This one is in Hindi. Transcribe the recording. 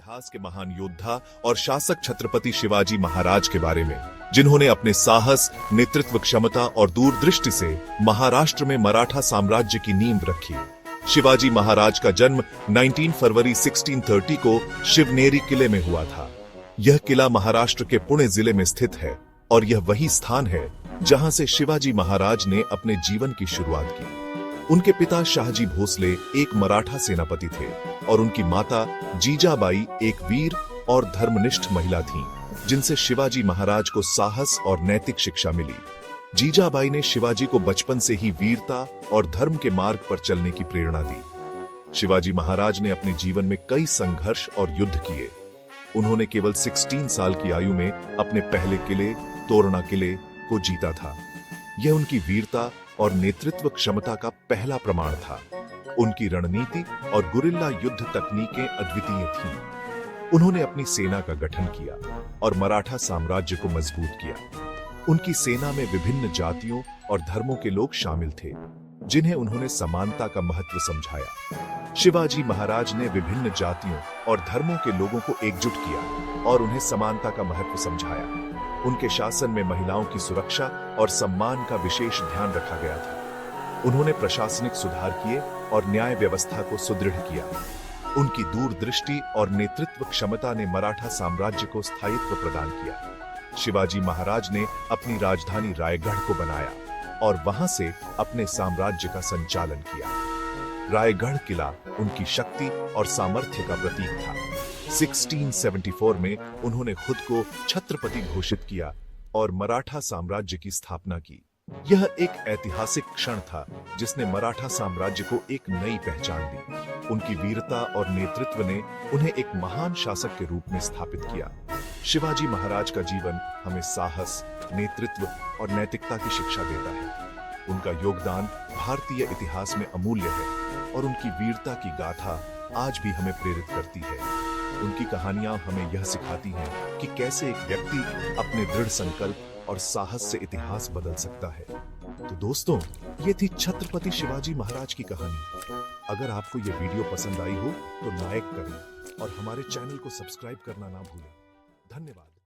इतिहास के महान योद्धा और शासक छत्रपति शिवाजी महाराज के बारे में, जिन्होंने अपने साहस, नेतृत्व क्षमता और दूरदृष्टि से महाराष्ट्र में मराठा साम्राज्य की नींव रखी। शिवाजी महाराज का जन्म 19 फरवरी 1630 को शिवनेरी किले में हुआ था। यह किला महाराष्ट्र के पुणे जिले में स्थित है और यह वही स्थान है जहां से शिवाजी महाराज ने अपने जीवन की शुरुआत की। उनके पिता शाहजी भोसले एक मराठा सेनापति थे और उनकी माता जीजाबाई एक वीर और धर्मनिष्ठ महिला थीं, जिनसे शिवाजी महाराज को साहस और नैतिक शिक्षा मिली। जीजाबाई ने शिवाजी को बचपन से ही वीरता और धर्म के मार्ग पर चलने की प्रेरणा दी। शिवाजी महाराज ने अपने जीवन में कई संघर्ष और युद्ध किए। उन्होंने केवल 16 साल की आयु में अपने पहले किले, तोरणा किले को जीता था। यह उनकी वीरता और नेतृत्व क्षमता का पहला प्रमाण था। उनकी रणनीति और गुरिल्ला युद्ध तकनीकें अद्वितीय थीं। उन्होंने अपनी सेना का गठन किया और मराठा साम्राज्य को मजबूत किया। उनकी सेना में विभिन्न जातियों और धर्मों के लोग शामिल थे, जिन्हें उन्होंने समानता का महत्व समझाया। शिवाजी महाराज ने विभिन्न जातियों और धर्मों के लोगों को एकजुट किया और उन्हें समानता का महत्व समझाया। उनके शासन में महिलाओं की सुरक्षा और सम्मान का विशेष ध्यान रखा गया था। उन्होंने प्रशासनिक सुधार किए और न्याय व्यवस्था को सुदृढ़ किया। उनकी दूरदृष्टि और नेतृत्व क्षमता ने मराठा साम्राज्य को स्थायित्व प्रदान किया। शिवाजी महाराज ने अपनी राजधानी रायगढ़ को बनाया और वहां से अपने साम्राज्य का संचालन किया। रायगढ़ किला उनकी शक्ति और सामर्थ्य का प्रतीक था। 1674 में उन्होंने खुद को छत्रपति घोषित किया और मराठा साम्राज्य की स्थापना की। यह एक ऐतिहासिक क्षण था जिसने मराठा साम्राज्य को एक नई पहचान दी। उनकी वीरता और नेतृत्व ने उन्हें एक महान शासक के रूप में स्थापित किया। शिवाजी महाराज का जीवन हमें साहस, नेतृत्व और नैतिकता की शिक्षा देता है। उनका योगदान भारतीय इतिहास में अमूल्य है और उनकी वीरता की गाथा आज भी हमें प्रेरित करती है। उनकी कहानियां हमें यह सिखाती हैं कि कैसे एक व्यक्ति अपने दृढ़ संकल्प और साहस से इतिहास बदल सकता है। तो दोस्तों, ये थी छत्रपति शिवाजी महाराज की कहानी। अगर आपको ये वीडियो पसंद आई हो तो लाइक करें और हमारे चैनल को सब्सक्राइब करना ना भूलें। धन्यवाद।